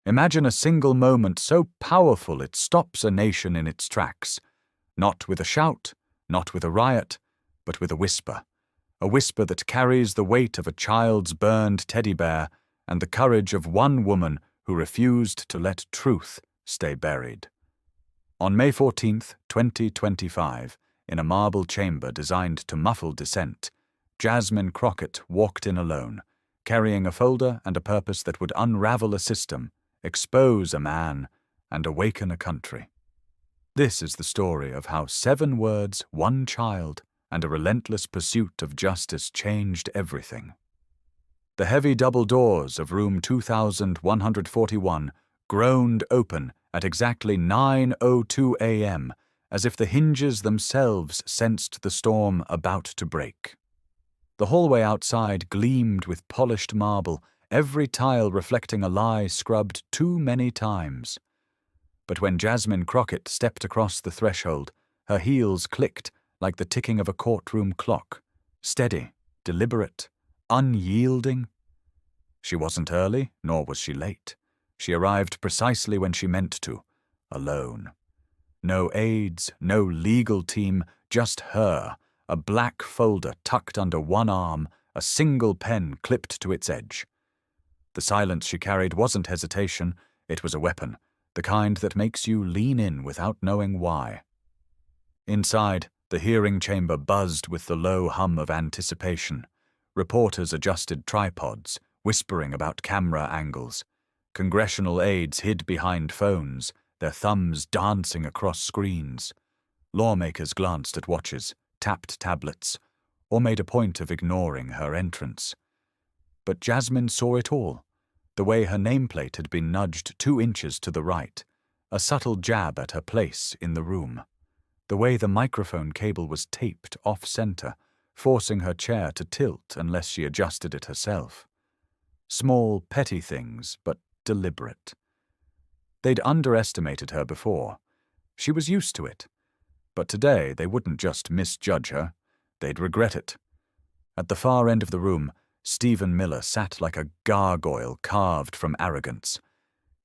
Imagine a single moment so powerful it stops a nation in its tracks. Not with a shout, not with a riot, but with a whisper that carries the weight of a child's burned teddy bear and the courage of one woman who refused to let truth stay buried. On May 14, 2025, in a marble chamber designed to muffle dissent, Jasmine Crockett walked in alone, carrying a folder and a purpose that would unravel a system, expose a man, and awaken a country. This is the story of how 7 words, 1 child, and a relentless pursuit of justice changed everything. The heavy double doors of room 2141 groaned open at exactly 9:02 a.m., as if the hinges themselves sensed the storm about to break. The hallway outside gleamed with polished marble, every tile reflecting a lie scrubbed too many times. But when Jasmine Crockett stepped across the threshold, her heels clicked like the ticking of a courtroom clock, steady, deliberate, unyielding. She wasn't early, nor was she late. She arrived precisely when she meant to, alone. No aides, no legal team, just her, a black folder tucked under one arm, a single pen clipped to its edge. The silence she carried wasn't hesitation, it was a weapon, the kind that makes you lean in without knowing why. Inside, the hearing chamber buzzed with the low hum of anticipation. Reporters adjusted tripods, whispering about camera angles. Congressional aides hid behind phones, their thumbs dancing across screens. Lawmakers glanced at watches, tapped tablets, or made a point of ignoring her entrance. But Jasmine saw it all, the way her nameplate had been nudged 2 inches to the right, a subtle jab at her place in the room. The way the microphone cable was taped off-center, forcing her chair to tilt unless she adjusted it herself. Small, petty things, but deliberate. They'd underestimated her before. She was used to it. But today they wouldn't just misjudge her, they'd regret it. At the far end of the room, Stephen Miller sat like a gargoyle carved from arrogance.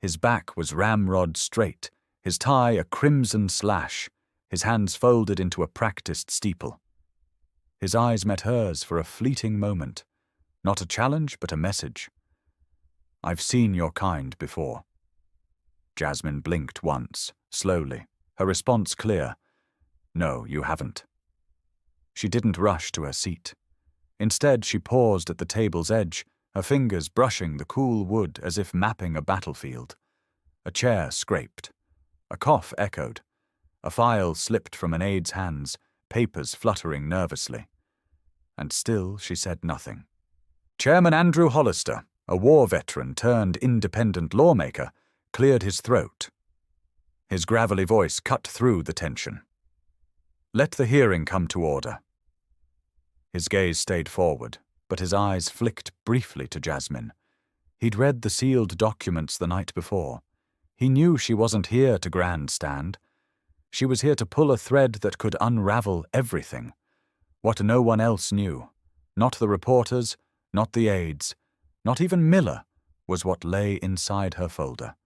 His back was ramrod straight, his tie a crimson slash, his hands folded into a practiced steeple. His eyes met hers for a fleeting moment. Not a challenge, but a message. "I've seen your kind before." Jasmine blinked once, slowly, her response clear. "No, you haven't." She didn't rush to her seat. Instead, she paused at the table's edge, her fingers brushing the cool wood as if mapping a battlefield. A chair scraped. A cough echoed. A file slipped from an aide's hands, papers fluttering nervously. And still she said nothing. Chairman Andrew Hollister, a war veteran turned independent lawmaker, cleared his throat. His gravelly voice cut through the tension. "Let the hearing come to order." His gaze stayed forward, but his eyes flicked briefly to Jasmine. He'd read the sealed documents the night before. He knew she wasn't here to grandstand. She was here to pull a thread that could unravel everything. What no one else knew, not the reporters, not the aides, not even Miller, was what lay inside her folder.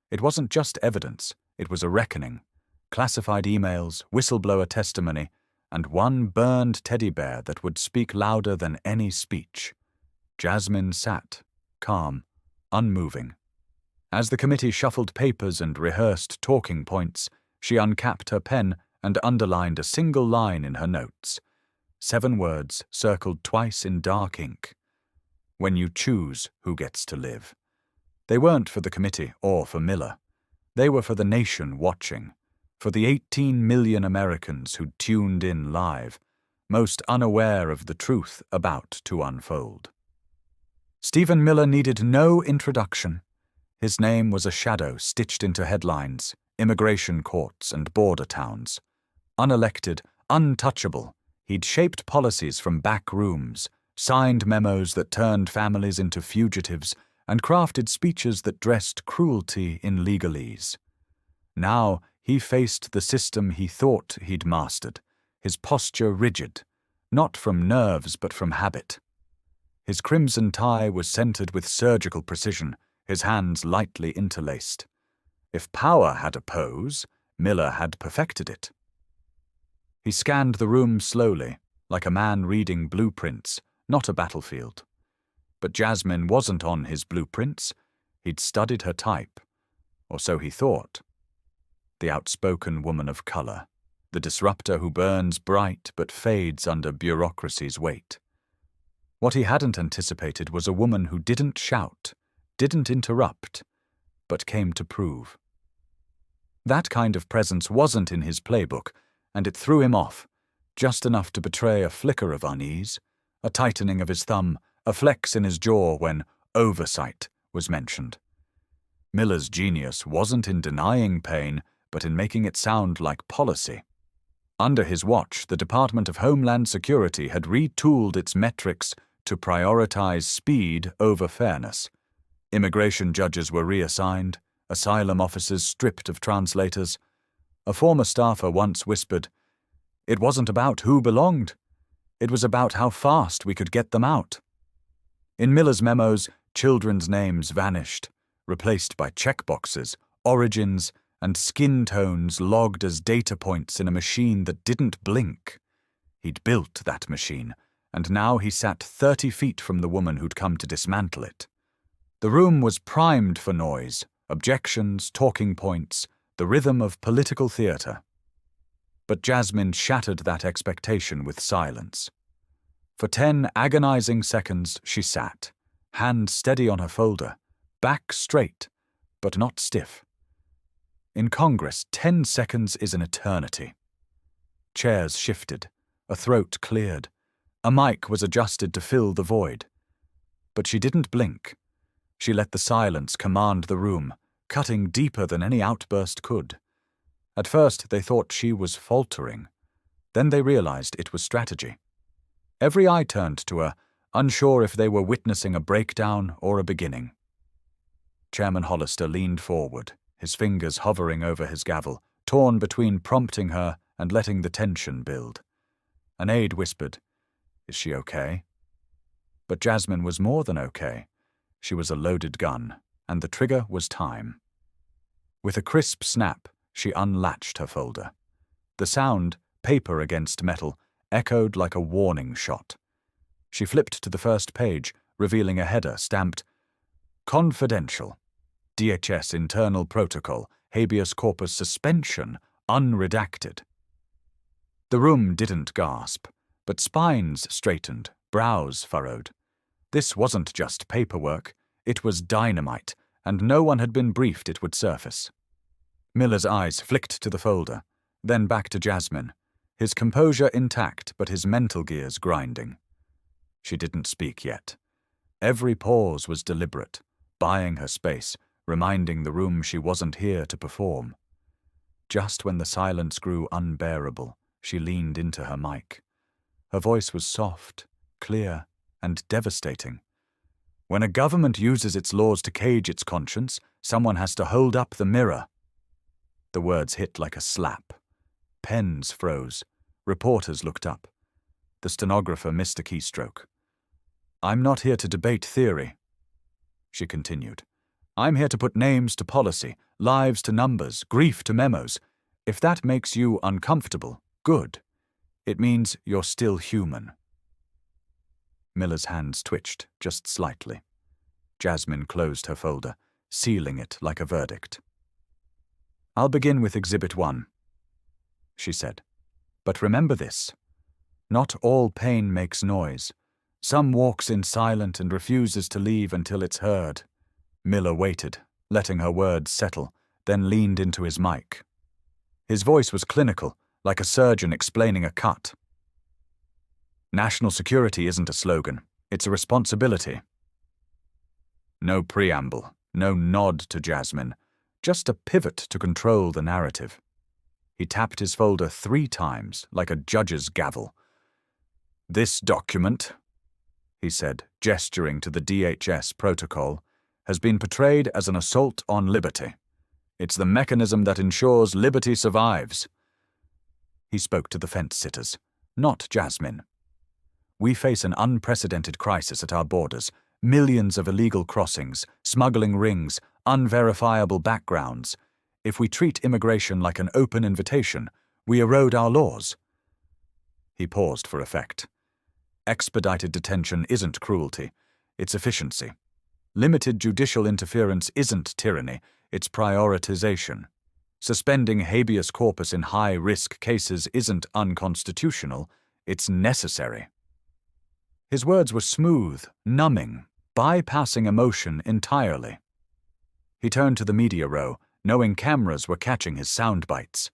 It wasn't just evidence, it was a reckoning. Classified emails, whistleblower testimony, and one burned teddy bear that would speak louder than any speech. Jasmine sat, calm, unmoving. As the committee shuffled papers and rehearsed talking points, she uncapped her pen and underlined a single line in her notes. 7 words circled twice in dark ink. "When you choose who gets to live." They weren't for the committee or for Miller. They were for the nation watching, for the 18 million Americans who'd tuned in live, most unaware of the truth about to unfold. Stephen Miller needed no introduction. His name was a shadow stitched into headlines, immigration courts and border towns. Unelected, untouchable, he'd shaped policies from back rooms, signed memos that turned families into fugitives, and crafted speeches that dressed cruelty in legalese. Now he faced the system he thought he'd mastered, his posture rigid, not from nerves but from habit. His crimson tie was centered with surgical precision, his hands lightly interlaced. If power had a pose, Miller had perfected it. He scanned the room slowly, like a man reading blueprints, not a battlefield. But Jasmine wasn't on his blueprints. He'd studied her type, or so he thought. The outspoken woman of color, the disruptor who burns bright but fades under bureaucracy's weight. What he hadn't anticipated was a woman who didn't shout, didn't interrupt, but came to prove. That kind of presence wasn't in his playbook, and it threw him off, just enough to betray a flicker of unease, a tightening of his thumb, a flex in his jaw when oversight was mentioned. Miller's genius wasn't in denying pain, but in making it sound like policy. Under his watch, the Department of Homeland Security had retooled its metrics to prioritize speed over fairness. Immigration judges were reassigned, asylum officers stripped of translators. A former staffer once whispered, "It wasn't about who belonged. It was about how fast we could get them out." In Miller's memos, children's names vanished, replaced by checkboxes, origins, and skin tones logged as data points in a machine that didn't blink. He'd built that machine, and now he sat 30 feet from the woman who'd come to dismantle it. The room was primed for noise, objections, talking points, the rhythm of political theater. But Jasmine shattered that expectation with silence. For 10 agonizing seconds she sat, hand steady on her folder, back straight, but not stiff. In Congress, 10 seconds is an eternity. Chairs shifted, a throat cleared, a mic was adjusted to fill the void. But she didn't blink. She let the silence command the room, cutting deeper than any outburst could. At first they thought she was faltering. Then they realized it was strategy. Every eye turned to her, unsure if they were witnessing a breakdown or a beginning. Chairman Hollister leaned forward, his fingers hovering over his gavel, torn between prompting her and letting the tension build. An aide whispered, "Is she okay?" But Jasmine was more than okay. She was a loaded gun, and the trigger was time. With a crisp snap, she unlatched her folder. The sound, paper against metal, echoed like a warning shot. She flipped to the first page, revealing a header stamped, "Confidential. DHS Internal Protocol, Habeas Corpus Suspension, Unredacted." The room didn't gasp, but spines straightened, brows furrowed. This wasn't just paperwork, it was dynamite, and no one had been briefed it would surface. Miller's eyes flicked to the folder, then back to Jasmine, his composure intact but his mental gears grinding. She didn't speak yet. Every pause was deliberate, buying her space, reminding the room she wasn't here to perform. Just when the silence grew unbearable, she leaned into her mic. Her voice was soft, clear, and devastating. When a government uses its laws to cage its conscience, someone has to hold up the mirror. The words hit like a slap. Pens froze. Reporters looked up. The stenographer missed a keystroke. "I'm not here to debate theory," she continued. "I'm here to put names to policy, lives to numbers, grief to memos. If that makes you uncomfortable, good. It means you're still human." Miller's hands twitched, just slightly. Jasmine closed her folder, sealing it like a verdict. "I'll begin with Exhibit 1, she said. "But remember this. Not all pain makes noise. Some walks in silent and refuses to leave until it's heard." Miller waited, letting her words settle, then leaned into his mic. His voice was clinical, like a surgeon explaining a cut. "National security isn't a slogan. It's a responsibility." No preamble, no nod to Jasmine, just a pivot to control the narrative. He tapped his folder 3 times, like a judge's gavel. "This document," he said, gesturing to the DHS protocol, "has been portrayed as an assault on liberty. It's the mechanism that ensures liberty survives." He spoke to the fence-sitters, not Jasmine. "We face an unprecedented crisis at our borders. Millions of illegal crossings, smuggling rings, unverifiable backgrounds. If we treat immigration like an open invitation, we erode our laws." He paused for effect. Expedited detention isn't cruelty, it's efficiency. Limited judicial interference isn't tyranny, it's prioritization. Suspending habeas corpus in high-risk cases isn't unconstitutional, it's necessary. His words were smooth, numbing, bypassing emotion entirely. He turned to the media row, knowing cameras were catching his sound bites.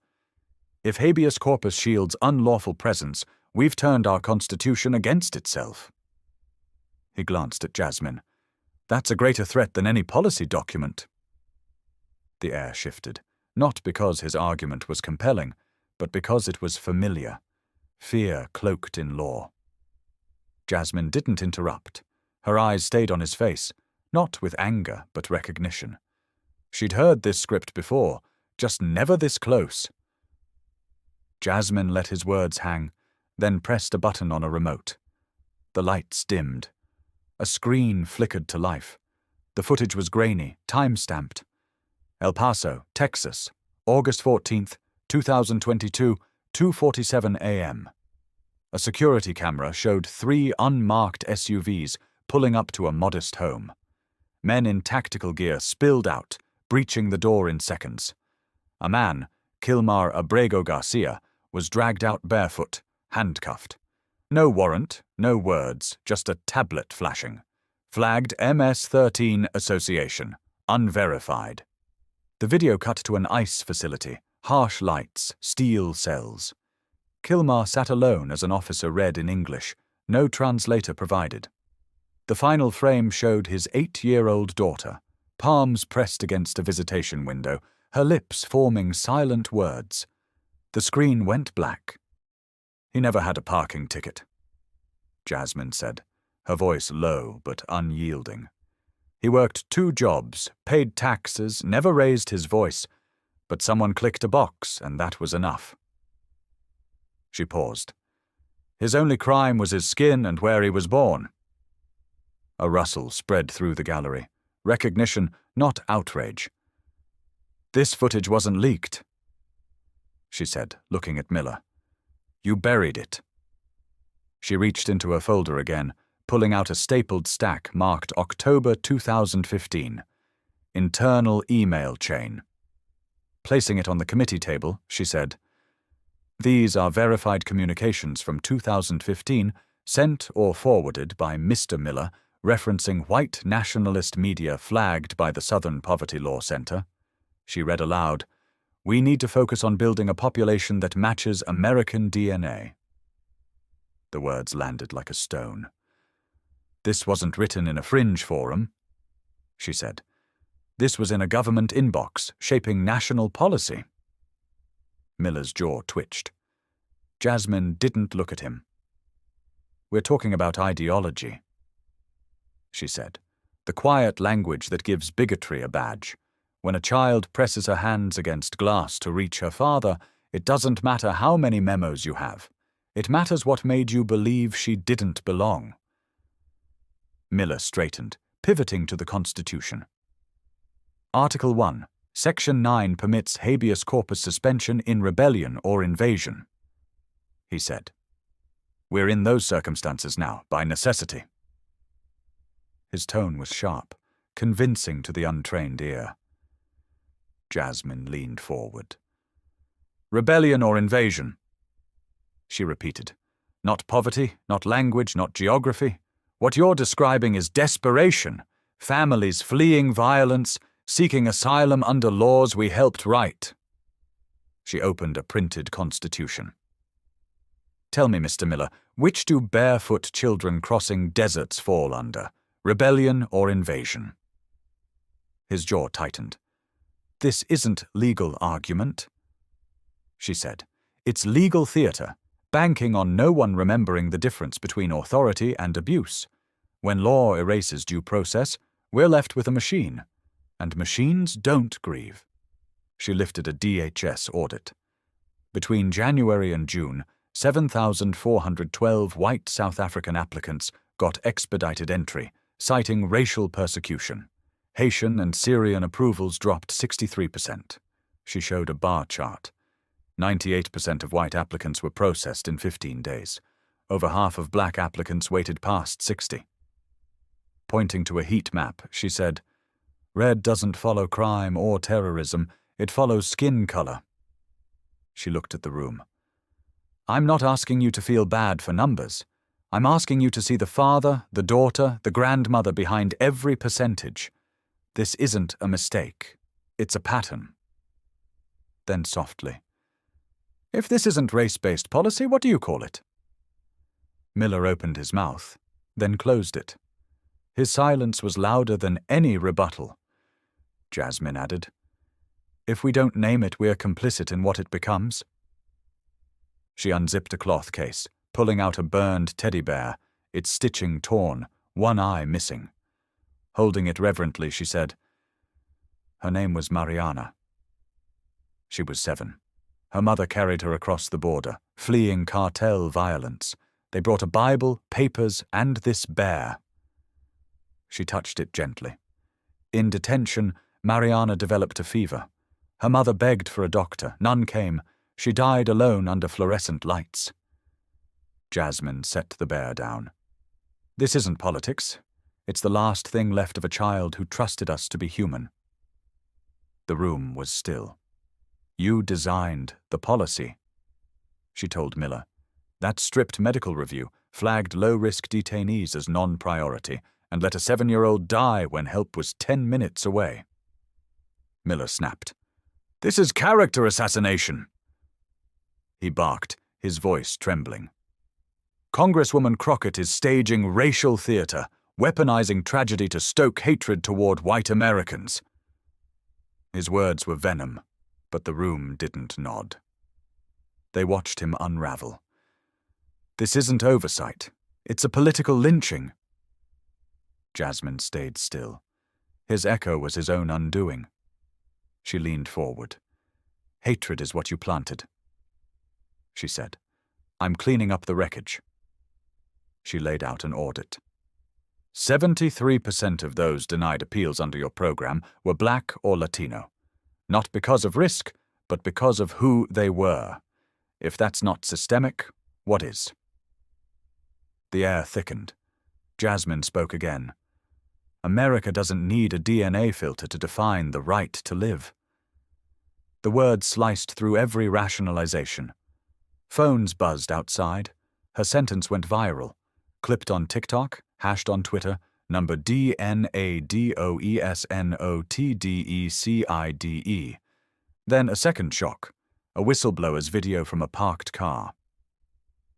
If habeas corpus shields unlawful presence, we've turned our Constitution against itself. He glanced at Jasmine. That's a greater threat than any policy document. The air shifted, not because his argument was compelling, but because it was familiar. Fear cloaked in law. Jasmine didn't interrupt. Her eyes stayed on his face, not with anger, but recognition. She'd heard this script before, just never this close. Jasmine let his words hang, then pressed a button on a remote. The lights dimmed. A screen flickered to life. The footage was grainy, time-stamped. El Paso, Texas, August 14th, 2022, 2:47 a.m. A security camera showed 3 unmarked SUVs pulling up to a modest home. Men in tactical gear spilled out, breaching the door in seconds. A man, Kilmar Abrego Garcia, was dragged out barefoot, handcuffed. No warrant, no words, just a tablet flashing. Flagged MS-13 Association, unverified. The video cut to an ICE facility, harsh lights, steel cells. Kilmar sat alone as an officer read in English, no translator provided. The final frame showed his 8-year-old daughter, palms pressed against a visitation window, her lips forming silent words. The screen went black. "He never had a parking ticket," Jasmine said, her voice low but unyielding. "He worked 2 jobs, paid taxes, never raised his voice, but someone clicked a box and that was enough." She paused. "His only crime was his skin and where he was born." A rustle spread through the gallery. Recognition, not outrage. "This footage wasn't leaked," she said, looking at Miller. "You buried it." She reached into her folder again, pulling out a stapled stack marked October 2015. Internal email chain. Placing it on the committee table, she said, "These are verified communications from 2015, sent or forwarded by Mr. Miller, referencing white nationalist media flagged by the Southern Poverty Law Center." She read aloud, "We need to focus on building a population that matches American DNA." The words landed like a stone. "This wasn't written in a fringe forum," she said. "This was in a government inbox, shaping national policy." Miller's jaw twitched. Jasmine didn't look at him. "We're talking about ideology," she said, "the quiet language that gives bigotry a badge. When a child presses her hands against glass to reach her father, it doesn't matter how many memos you have. It matters what made you believe she didn't belong." Miller straightened, pivoting to the Constitution. Article 1, Section 9 permits habeas corpus suspension in rebellion or invasion, he said. "We're in those circumstances now, by necessity." His tone was sharp, convincing to the untrained ear. Jasmine leaned forward. "Rebellion or invasion," she repeated. "Not poverty, not language, not geography. What you're describing is desperation, families fleeing violence, seeking asylum under laws we helped write." She opened a printed constitution. "Tell me, Mr. Miller, which do barefoot children crossing deserts fall under, rebellion or invasion?" His jaw tightened. "This isn't legal argument," she said. "It's legal theater, banking on no one remembering the difference between authority and abuse. When law erases due process, we're left with a machine, and machines don't grieve." She lifted a DHS audit. Between January and June, 7,412 white South African applicants got expedited entry, citing racial persecution. Haitian and Syrian approvals dropped 63%. She showed a bar chart. 98% of white applicants were processed in 15 days. Over half of black applicants waited past 60. Pointing to a heat map, she said, "Red doesn't follow crime or terrorism, it follows skin color." She looked at the room. "I'm not asking you to feel bad for numbers. I'm asking you to see the father, the daughter, the grandmother behind every percentage. This isn't a mistake. It's a pattern." Then softly, "If this isn't race-based policy, what do you call it?" Miller opened his mouth, then closed it. His silence was louder than any rebuttal. Jasmine added, "If we don't name it, we're complicit in what it becomes." She unzipped a cloth case, pulling out a burned teddy bear, its stitching torn, one eye missing. Holding it reverently, she said, "Her name was Mariana. She was 7. Her mother carried her across the border, fleeing cartel violence. They brought a Bible, papers, and this bear." She touched it gently. In detention, Mariana developed a fever. Her mother begged for a doctor. None came. She died alone under fluorescent lights. Jasmine set the bear down. "This isn't politics. It's the last thing left of a child who trusted us to be human." The room was still. "You designed the policy," she told Miller. "That stripped medical review, flagged low-risk detainees as non-priority, and let a 7-year-old die when help was 10 minutes away." Miller snapped. "This is character assassination." He barked, his voice trembling. "Congresswoman Crockett is staging racial theater, weaponizing tragedy to stoke hatred toward white Americans." His words were venom, but the room didn't nod. They watched him unravel. "This isn't oversight. It's a political lynching." Jasmine stayed still. His echo was his own undoing. She leaned forward. "Hatred is what you planted," she said. "I'm cleaning up the wreckage." She laid out an audit. 73% of those denied appeals under your program were black or Latino. Not because of risk, but because of who they were. If that's not systemic, what is? The air thickened. Jasmine spoke again. "America doesn't need a DNA filter to define the right to live." The words sliced through every rationalization. Phones buzzed outside. Her sentence went viral. Clipped on TikTok, hashed on Twitter, number DNADOESNOTDECIDE. Then a second shock, a whistleblower's video from a parked car.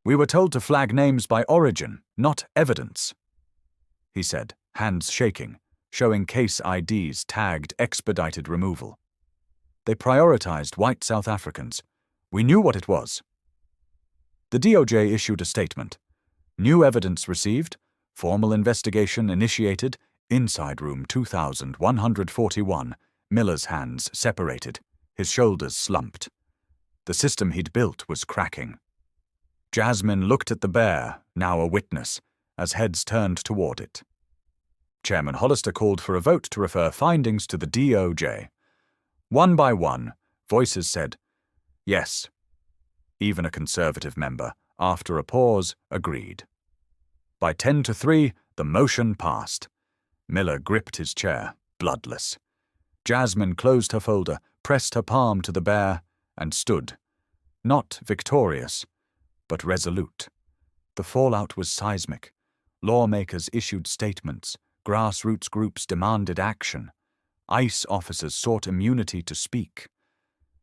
"We were told to flag names by origin, not evidence," he said, hands shaking, showing case IDs tagged expedited removal. "They prioritized white South Africans. We knew what it was." The DOJ issued a statement. "New evidence received, formal investigation initiated, inside room 2141, Miller's hands separated, his shoulders slumped. The system he'd built was cracking." Jasmine looked at the bear, now a witness, as heads turned toward it. Chairman Hollister called for a vote to refer findings to the DOJ. One by one, voices said, "Yes." Even a conservative member, after a pause, agreed. By 10-3, the motion passed. Miller gripped his chair, bloodless. Jasmine closed her folder, pressed her palm to the bear, and stood. Not victorious, but resolute. The fallout was seismic. Lawmakers issued statements. Grassroots groups demanded action. ICE officers sought immunity to speak.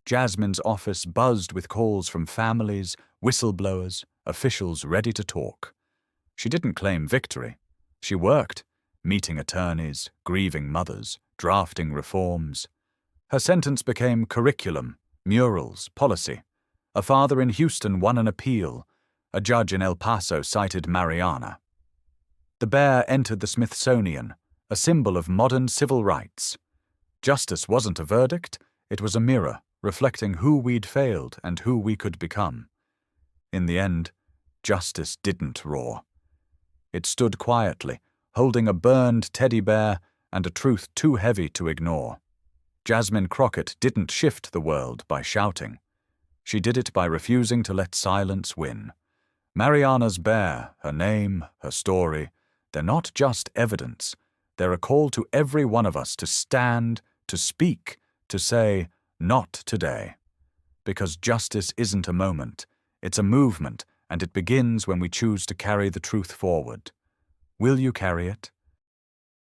Jasmine's office buzzed with calls from families, whistleblowers, officials ready to talk. She didn't claim victory. She worked, meeting attorneys, grieving mothers, drafting reforms. Her sentence became curriculum, murals, policy. A father in Houston won an appeal. A judge in El Paso cited Mariana. The bear entered the Smithsonian, a symbol of modern civil rights. Justice wasn't a verdict, it was a mirror, reflecting who we'd failed and who we could become. In the end, justice didn't roar. It stood quietly, holding a burned teddy bear and a truth too heavy to ignore. Jasmine Crockett didn't shift the world by shouting. She did it by refusing to let silence win. Mariana's bear, her name, her story, they're not just evidence. They're a call to every one of us to stand, to speak, to say, "Not today." Because justice isn't a moment, it's a movement, and it begins when we choose to carry the truth forward. Will you carry it?